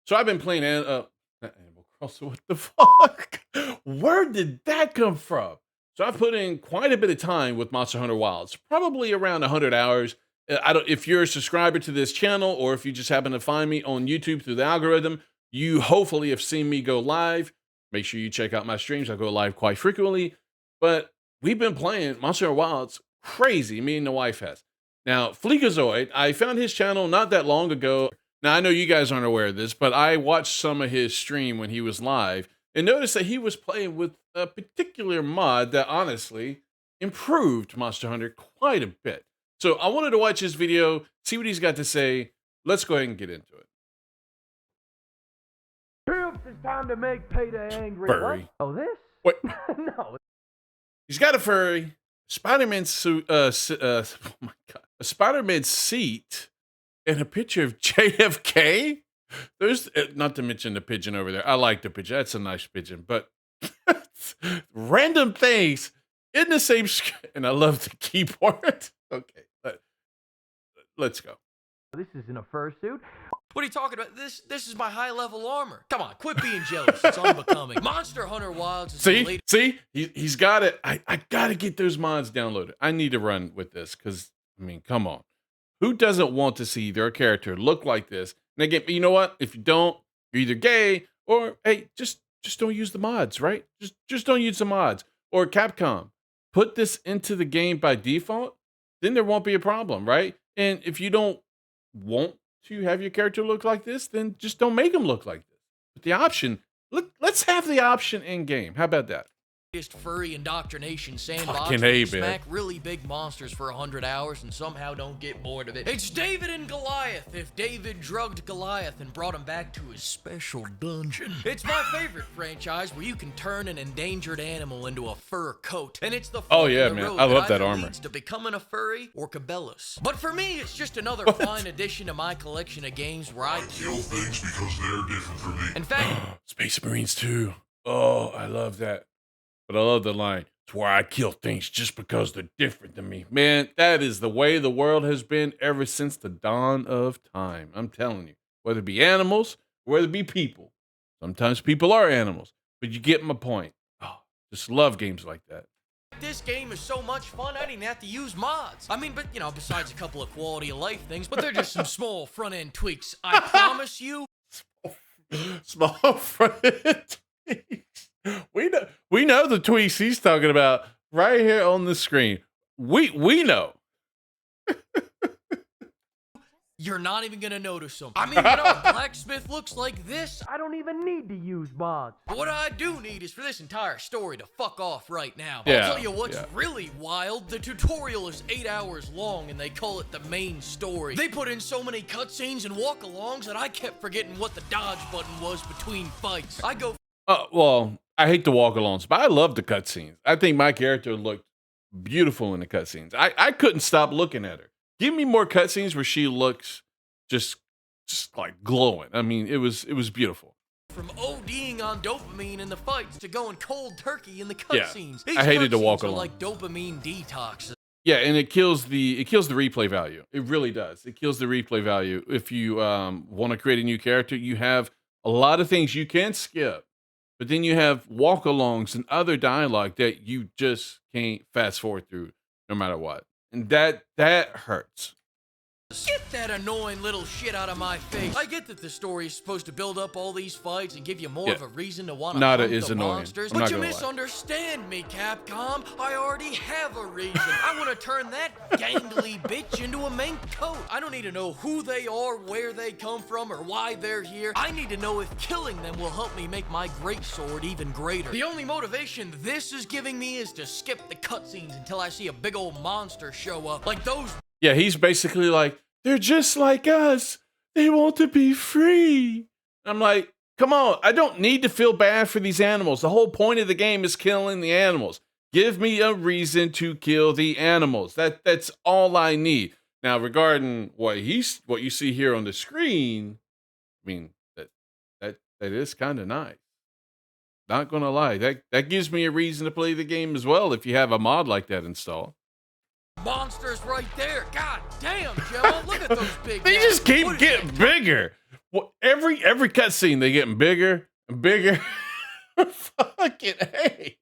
So I've been playing not Animal Crossing. What the fuck? Where did that come from? So I've put in quite a bit of time with Monster Hunter Wilds, probably around 100 hours. I don't. If you're a subscriber to this channel, or if you just happen to find me on YouTube through the algorithm, you hopefully have seen me go live. Make sure you check out my streams. I go live quite frequently. But we've been playing Monster Hunter Wilds crazy. Me and the wife has. Now, FLEEKAZOID, I found his channel not that long ago. Now, I know you guys aren't aware of this, but I watched some of his stream when he was live and noticed that he was playing with a particular mod that honestly improved Monster Hunter quite a bit. So I wanted to watch his video, see what he's got to say. Let's go ahead and get into it. Troops, it's time to make PETA angry. Furry. What? Oh, this? What? No. He's got a furry, Spider-Man suit, oh my God, a Spider-Man seat, and a picture of JFK. There's, not to mention the pigeon over there. I like the pigeon. That's a nice pigeon, but random things in the same screen. And I love the keyboard. Okay, let's go. This isn't a fursuit. What are you talking about? This is my high-level armor. Come on, quit being jealous. It's unbecoming. Monster Hunter Wilds is the latest. See? He's got it. I got to get those mods downloaded. I need to run with this because, I mean, come on. Who doesn't want to see their character look like this? And again, you know what? If you don't, you're either gay or, hey, just don't use the mods, right? Just don't use the mods. Or Capcom, put this into the game by default, then there won't be a problem, right? And if you don't want to have your character look like this, then just don't make them look like this. But the option, let's have the option in game. How about that? Furry indoctrination sandbox. Fucking where hey, you man. smack really big monsters for 100 hours and somehow don't get bored of it. It's David and Goliath. If David drugged Goliath and brought him back to his special dungeon. It's my favorite franchise where you can turn an endangered animal into a fur coat. And it's the Oh, yeah, the man. road I love that either armor. leads to becoming a furry or Cabela's. But for me, it's just another fine addition to my collection of games where I kill things because they're different from me. In fact, Space Marines 2. Oh, I love that. But I love the line, it's where I kill things just because they're different than me. Man, that is the way the world has been ever since the dawn of time. I'm telling you, whether it be animals, or whether it be people. Sometimes people are animals, but you get my point. Oh, just love games like that. this game is so much fun, I didn't have to use mods. I mean, but, you know, besides a couple of quality of life things, but they're just some small front-end tweaks. I promise you. Small front-end tweaks. We know the tweets he's talking about right here on the screen. We know. You're not even gonna notice them. I mean, you know, a blacksmith looks like this. I don't even need to use mods. But what I do need is for this entire story to fuck off right now. Yeah, I'll tell you what's really wild. The tutorial is 8 hours long and they call it the main story. They put in so many cutscenes and walk-alongs that I kept forgetting what the dodge button was between fights. I go... Well, I hate the walk-alongs, but I love the cutscenes. I think my character looked beautiful in the cutscenes. I couldn't stop looking at her. Give me more cutscenes where she looks just like glowing. I mean, it was beautiful. From ODing on dopamine in the fights to going cold turkey in the cutscenes. I hated to walk along. Like dopamine detox. Yeah, and it kills the replay value. It really does. It kills the replay value. If you want to create a new character, you have a lot of things you can skip. But then you have walk-alongs and other dialogue that you just can't fast forward through no matter what. And that hurts. Get that annoying little shit out of my face. I get that the story is supposed to build up all these fights and give you more of a reason to want to hunt the monsters. But you misunderstand me, Capcom. I already have a reason. I want to turn that gangly bitch into a mink coat. I don't need to know who they are, where they come from, or why they're here. I need to know if killing them will help me make my greatsword even greater. The only motivation this is giving me is to skip the cutscenes until I see a big old monster show up. Like those... Yeah, he's basically like, they're just like us. They want to be free. I'm like, come on. I don't need to feel bad for these animals. The whole point of the game is killing the animals. Give me a reason to kill the animals. That's all I need. Now, regarding what you see here on the screen, I mean, that is kind of nice. Not gonna lie. That gives me a reason to play the game as well if you have a mod like that installed. Monsters right there. God damn, Joe. Look at those big They guys. just keep getting bigger. Well, every cutscene they getting bigger and bigger. Fucking hey.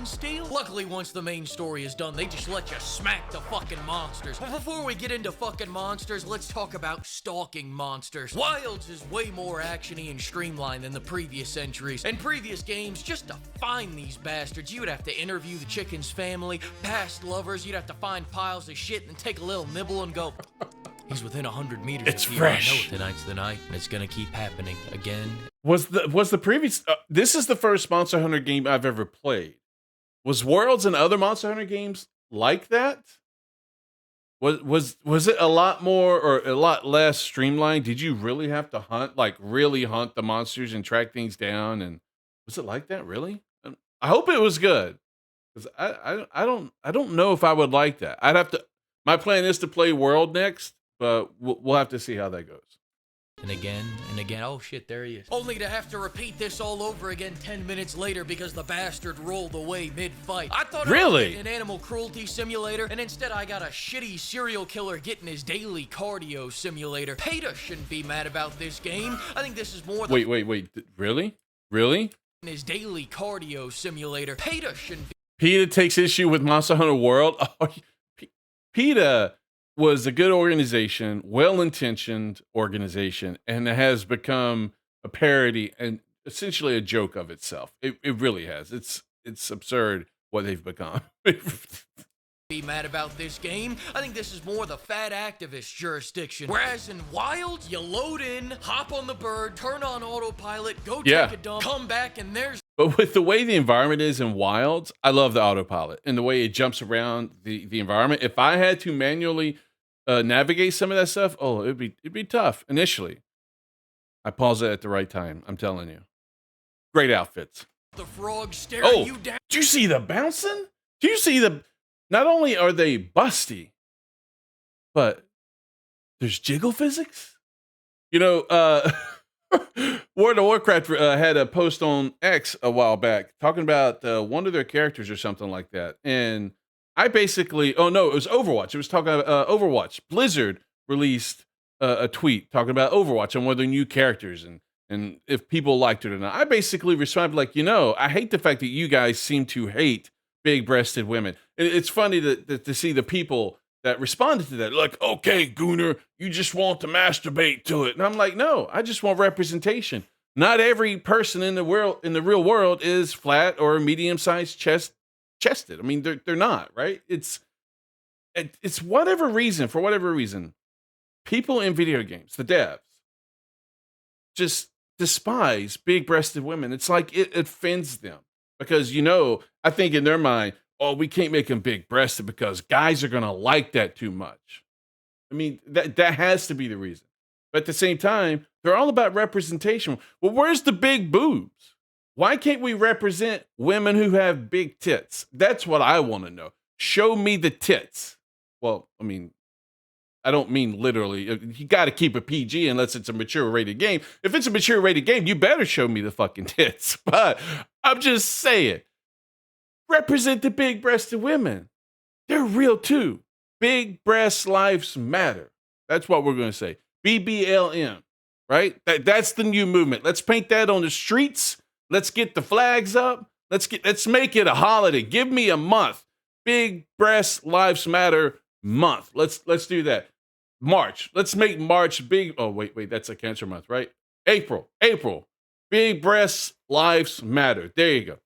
Steel. Luckily, once the main story is done, they just let you smack the fucking monsters. But before we get into fucking monsters, let's talk about stalking monsters. Wilds is way more actiony and streamlined than the previous entries. In previous games, just to find these bastards, you would have to interview the chicken's family, past lovers, you'd have to find piles of shit and take a little nibble and go, he's within 100 meters it's of here. fresh. I know tonight's the night, and it's gonna keep happening again. Was the previous this is the first Monster Hunter game I've ever played. Was Worlds and other Monster Hunter games like that? Was it a lot more or a lot less streamlined? Did you really have to hunt, like really hunt the monsters and track things down? And was it like that really? I hope it was good, because I don't know if I would like that. I'd have to. My plan is to play World next, but we'll have to see how that goes. And again, and again. Oh shit, there he is. Only to have to repeat this all over again 10 minutes later because the bastard rolled away mid-fight. I thought really? I was an animal cruelty simulator, and instead I got a shitty serial killer getting his daily cardio simulator. PETA shouldn't be mad about this game. I think this is more than... Wait. Really? His daily cardio simulator. PETA shouldn't be... PETA takes issue with Monster Hunter World? Oh, PETA was a good organization, well-intentioned organization, and it has become a parody and essentially a joke of itself. It really has. It's absurd what they've become. Be mad about this game. I think this is more the fat activist jurisdiction. Whereas in Wilds, you load in, hop on the bird, turn on autopilot, go take a dump, come back, and there's... But with the way the environment is in Wilds, I love the autopilot and the way it jumps around the environment. If I had to manually navigate some of that stuff, it'd be tough initially. I paused it at the right time. I'm telling you, great outfits. The frog staring you down. Do you see the bouncing? Do you see the? Not only are they busty, but there's jiggle physics. You know, World of Warcraft had a post on X a while back talking about one of their characters or something like that, and I basically, it was Overwatch. It was talking about Overwatch. Blizzard released a tweet talking about Overwatch and one of their new characters and if people liked it or not. I basically responded like, I hate the fact that you guys seem to hate big-breasted women. It's funny to see the people that responded to that. Like, okay, Gooner, you just want to masturbate to it. And I'm like, no, I just want representation. Not every person in the real world is flat or medium-sized chested. I mean, they're not, right? It's for whatever reason, people in video games, the devs, just despise big-breasted women. It's like it offends them because, I think in their mind, we can't make them big-breasted because guys are going to like that too much. I mean, that has to be the reason. But at the same time, they're all about representation. Well, where's the big boobs? Why can't we represent women who have big tits? That's what I want to know. Show me the tits. Well, I mean, I don't mean literally. You got to keep it PG unless it's a mature rated game. If it's a mature rated game, you better show me the fucking tits. But I'm just saying, represent the big breasted women. They're real too. Big breast lives matter. That's what we're going to say. BBLM, right? That's the new movement. Let's paint that on the streets. Let's get the flags up. Let's make it a holiday. Give me a month. Big breast lives matter month. Let's do that. March. Let's make March big. Oh, wait, that's a cancer month, right? April. Big breast lives matter. There you go.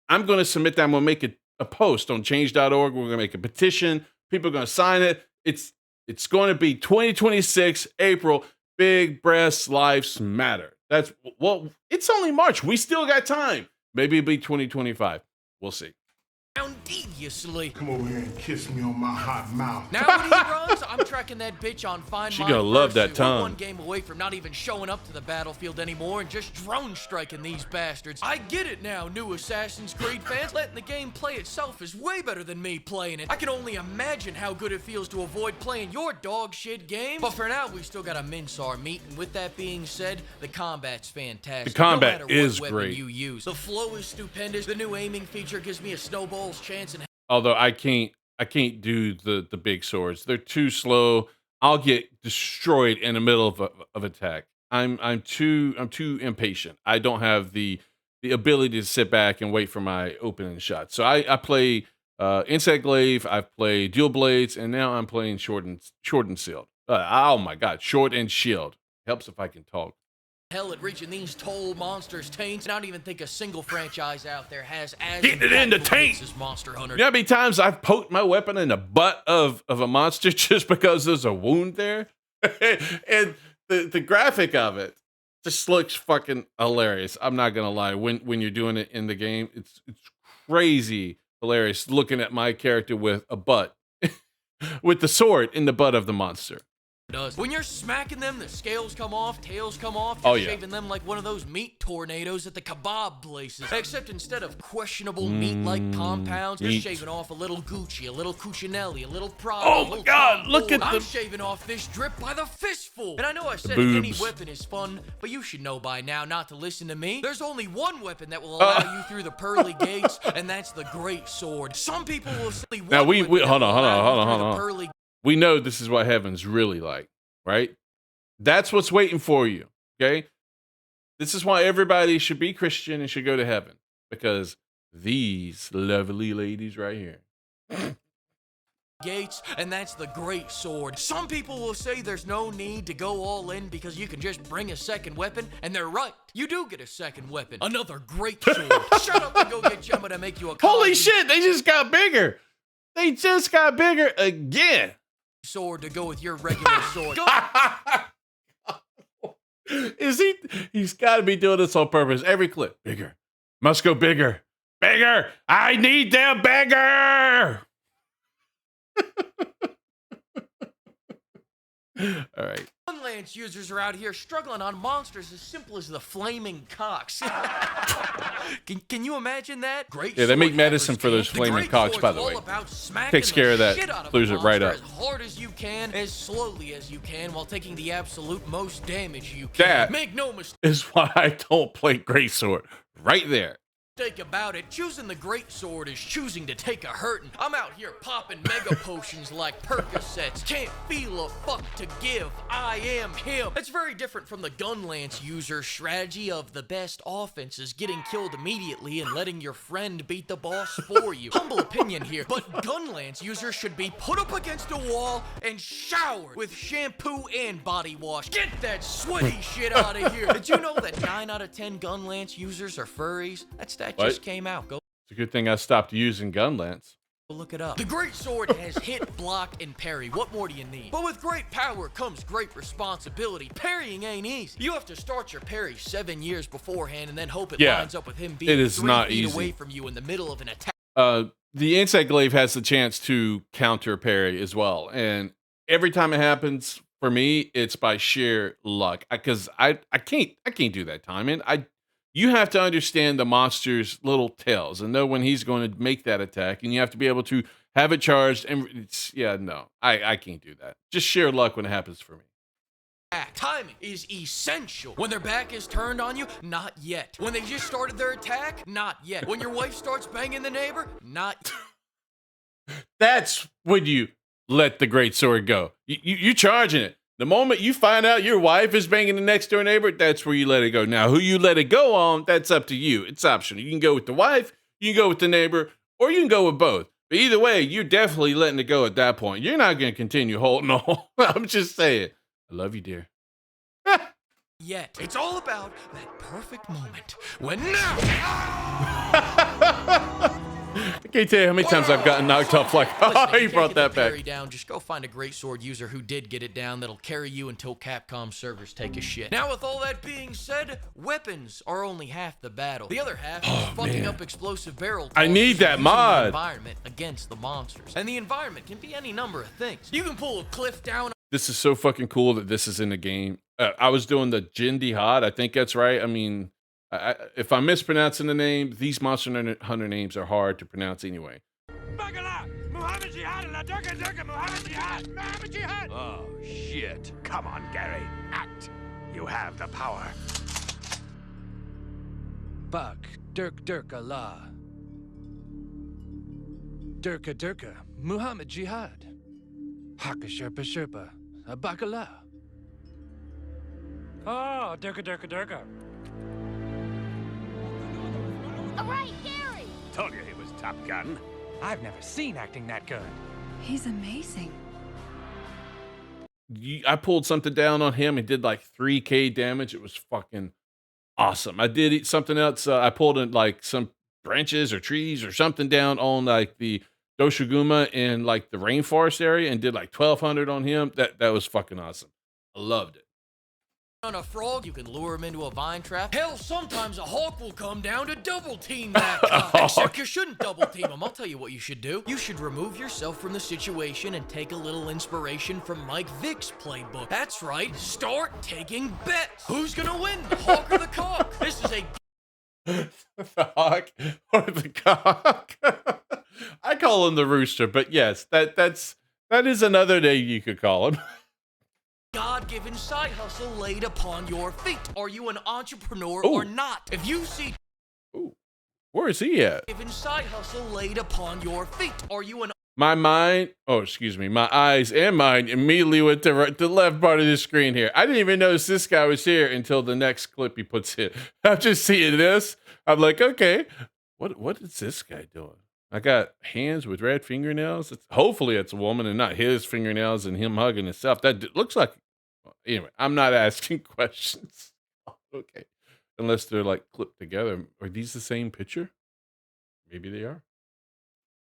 I'm going to submit that. I'm going to make a post on change.org. We're going to make a petition. People are going to sign it. It's going to be 2026, April. Big breast lives matter. It's only March. We still got time. Maybe it'll be 2025. We'll see. Deviously. Come over here and kiss me on my hot mouth. Now when he runs, I'm tracking that bitch on Find She My gonna love that Fursuit. tongue. We're one game away from not even showing up to the battlefield anymore and just drone striking these bastards. I get it now, new Assassin's Creed fans. Letting the game play itself is way better than me playing it. I can only imagine how good it feels to avoid playing your dog shit game. But for now, we still gotta mince our meat. And with that being said, the combat's fantastic. The combat no matter is what great. Weapon you use. The flow is stupendous. The new aiming feature gives me a snowball's chance. And Although I can't do the big swords. They're too slow. I'll get destroyed in the middle of attack. I'm too impatient. I don't have the ability to sit back and wait for my opening shot. So I play Insect Glaive, I've played Dual Blades, and now I'm playing Short and Shield. Oh my god, Short and Shield. Helps if I can talk. Hell at reaching these toll monsters' taints. I don't even think a single franchise out there has as Getting it in the taint as Monster Hunter. You know how many times I've poked my weapon in the butt of a monster just because there's a wound there? And the graphic of it just looks fucking hilarious. I'm not gonna lie. When you're doing it in the game, it's crazy hilarious looking at my character with a butt with the sword in the butt of the monster. Does. When you're smacking them, the scales come off, tails come off. You're shaving them like one of those meat tornadoes at the kebab places. Except instead of questionable meat-like compounds, you're shaving off a little Gucci, a little Cucinelli, a little Prada. Oh my god, look at I'm shaving off this drip by the fistful. And I know I said any weapon is fun, but you should know by now not to listen to me. There's only one weapon that will allow you through the pearly gates, and that's the great sword. Some people will say now we hold on. We know this is what heaven's really like, right? That's what's waiting for you, okay? This is why everybody should be Christian and should go to heaven, because these lovely ladies right here. Gates, and that's the great sword. Some people will say there's no need to go all in because you can just bring a second weapon, and they're right. You do get a second weapon. Another great sword. Shut up and go get Gemma to make you a Holy shit, they just got bigger. They just got bigger again. Sword to go with your regular sword. Is he's got to be doing this on purpose. Every clip, bigger, must go bigger, bigger. I need them bigger. All right. Lance users are out here struggling on monsters as simple as the flaming cocks. Can you imagine that? Great. Yeah, they make medicine for those flaming cocks, by the way. Takes care of that, clears it right up. As hard as you can, as slowly as you can, while taking the absolute most damage you can. That make no mistake. Is why I don't play Greatsword. Right there. About it, choosing the great sword is choosing to take a hurtin'. I'm out here popping mega potions like Percocets. Can't feel a fuck to give. I am him. It's very different from the Gunlance user strategy of the best offense is getting killed immediately and letting your friend beat the boss for you. Humble opinion here, but Gunlance users should be put up against a wall and showered with shampoo and body wash. Get that sweaty shit out of here. Did you know that 9 out of 10 Gunlance users are furries? That just came out. Go. It's a good thing I stopped using Gunlance. Look it up. The great sword has hit, block, and parry. What more do you need? But with great power comes great responsibility. Parrying ain't easy. You have to start your parry 7 years beforehand and then hope it lines up with him being 3 feet away from you in the middle of an attack. The Insect Glaive has the chance to counter parry as well. And every time it happens, for me, it's by sheer luck. Because I can't do that timing. You have to understand the monster's little tails and know when he's going to make that attack, and you have to be able to have it charged. And I can't do that. Just sheer luck when it happens for me. Timing is essential. When their back is turned on you, not yet. When they just started their attack, not yet. When your wife starts banging the neighbor, not. That's when you let the great sword go. You charging it. The moment you find out your wife is banging the next door neighbor, that's where you let it go. Now, who you let it go on, that's up to you. It's optional. You can go with the wife, you can go with the neighbor, or you can go with both. But either way, you're definitely letting it go at that point. You're not going to continue holding on. I'm just saying. I love you, dear. Yet. It's all about that perfect moment when now. I can't tell you how many times I've gotten knocked off like, oh, he brought that back. Down, just go find a great sword user who did get it down that'll carry you until Capcom servers take a shit. Now, with all that being said, weapons are only half the battle. The other half is fucking up explosive barrel. I need that mod. Environment against the monsters. And the environment can be any number of things. You can pull a cliff down. This is so fucking cool that this is in the game. I was doing the Jihad. I think that's right. I mean, if I'm mispronouncing the name, these Monster Hunter names are hard to pronounce anyway. Oh, shit. Come on, Gary. Act. You have the power. Bak, Dirk Allah. Dirka, Muhammad Jihad. Haka Sherpa, Bakalah. Oh, Durka, Durka, Durka. All right, Gary. Told you he was Top Gun. I've never seen acting that good. He's amazing. I pulled something down on him and did like 3K damage. It was fucking awesome. I did something else. I pulled in like some branches or trees or something down on like the Doshiguma in like the rainforest area and did like 1200 on him. That was fucking awesome. I loved it. On a frog, you can lure him into a vine trap. Hell, sometimes a hawk will come down to double team that guy. Except you shouldn't double team him. I'll tell you what you should do. You should remove yourself from the situation and take a little inspiration from Mike Vick's playbook. That's right. Start taking bets. Who's gonna win, the hawk or the cock? This is a The hawk or the cock. I call him the rooster, but yes, that is another name you could call him. God-given side hustle laid upon your feet. Are you an entrepreneur or not? If you see Where is he at? given side hustle laid upon your feet, are you an My eyes and mind immediately went to the left part of the screen here. I didn't even notice this guy was here until the next clip he puts in. I'm just seeing this. I'm like, okay, what is this guy doing? I got hands with red fingernails. Hopefully it's a woman and not his fingernails and him hugging himself. That looks like, anyway, I'm not asking questions. Okay. Unless they're like clipped together. Are these the same picture? Maybe they are.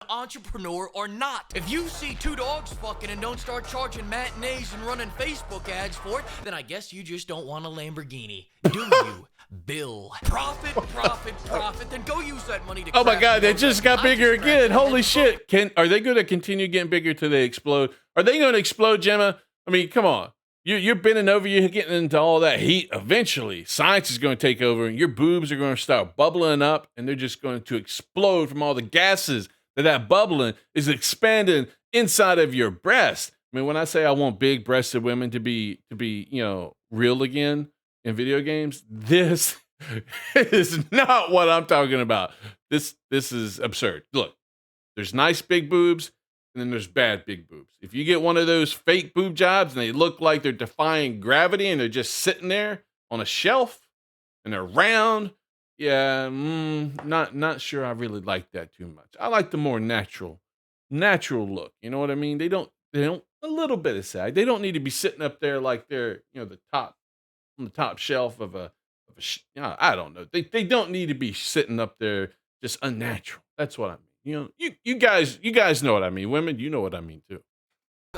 entrepreneur or not? If you see two dogs fucking and don't start charging matinees and running Facebook ads for it, then I guess you just don't want a Lamborghini. Do you? Bill. Profit, profit, profit. Then go use that money to Oh my craft God, they your just own. got I bigger just again. crafted Holy that shit. Are they going to continue getting bigger till they explode? Are they going to explode, Gemma? I mean, come on. You're bending over, you're getting into all that heat. Eventually, science is going to take over and your boobs are going to start bubbling up and they're just going to explode from all the gases that bubbling is expanding inside of your breast. I mean, when I say I want big breasted women to be, real again in video games, this is not what I'm talking about. This is absurd. Look, there's nice big boobs and then there's bad big boobs. If you get one of those fake boob jobs and they look like they're defying gravity and they're just sitting there on a shelf and they're round, yeah, not sure I really like that too much. I like the more natural look. You know what I mean? They don't a little bit of sag. They don't need to be sitting up there like they're, the top on the top shelf of I don't know. They don't need to be sitting up there just unnatural. That's what I mean. You guys know what I mean. Women, you know what I mean too.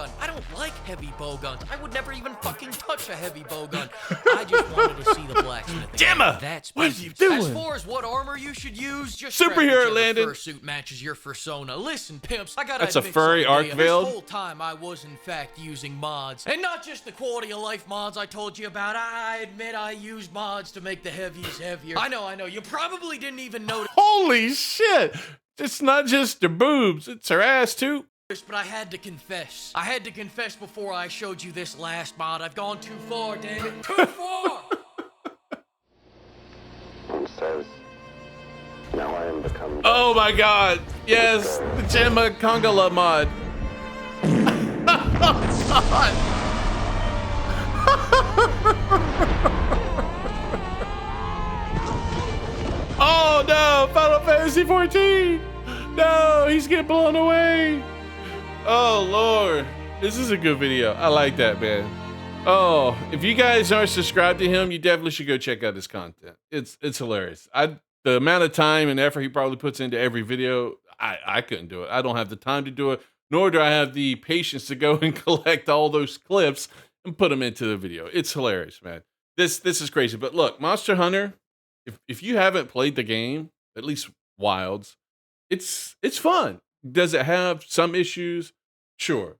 gun. I don't like heavy bow guns. I would never even fucking touch a heavy bow gun. I just wanted to see the blacksmith again. Gemma! That's What are you doing? As far as what armor you should use, just Superhero strap Landon. whichever fursuit matches your fursona. Listen, pimps, I gotta That's a admit furry something to arc you. veiled? This whole time I was in fact using mods. And not just the quality of life mods I told you about. I admit I used mods to make the heavies heavier. I know. You probably didn't even notice. Holy shit! It's not just her boobs, it's her ass too. But I had to confess. I had to confess before I showed you this last mod. I've gone too far, damn it. Too far! It says, now I am become... Oh my God! Yes, the Gemma Kongala mod. Oh no! Final Fantasy 14! No, he's getting blown away. Oh Lord, this is a good video. I like that, man. Oh, if you guys aren't subscribed to him, you definitely should go check out his content. It's hilarious. The amount of time and effort he probably puts into every video, I couldn't do it. I don't have the time to do it, nor do I have the patience to go and collect all those clips and put them into the video. It's hilarious, man. This is crazy. But look, Monster Hunter, if you haven't played the game, at least Wilds, it's fun. Does it have some issues? Sure.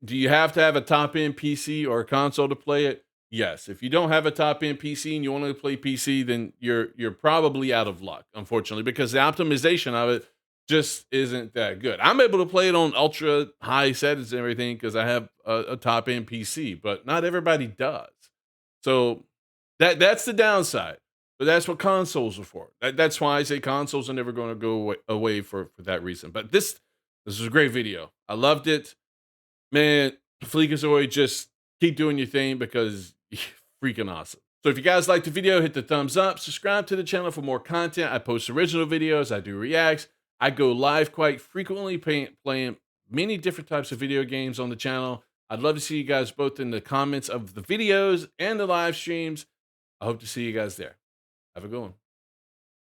Do you have to have a top-end PC or a console to play it? Yes. If you don't have a top-end PC and you want to play PC, then you're probably out of luck, unfortunately, because the optimization of it just isn't that good. I'm able to play it on ultra high settings and everything because I have a top-end PC, but not everybody does. So that's the downside. But that's what consoles are for. That's why I say consoles are never going to go away for that reason. But this was a great video. I loved it. Man, FLEEKAZOID, just keep doing your thing because freaking awesome. So if you guys liked the video, hit the thumbs up, subscribe to the channel for more content. I post original videos, I do reacts, I go live quite frequently playing many different types of video games on the channel. I'd love to see you guys both in the comments of the videos and the live streams. I hope to see you guys there. Have a good one.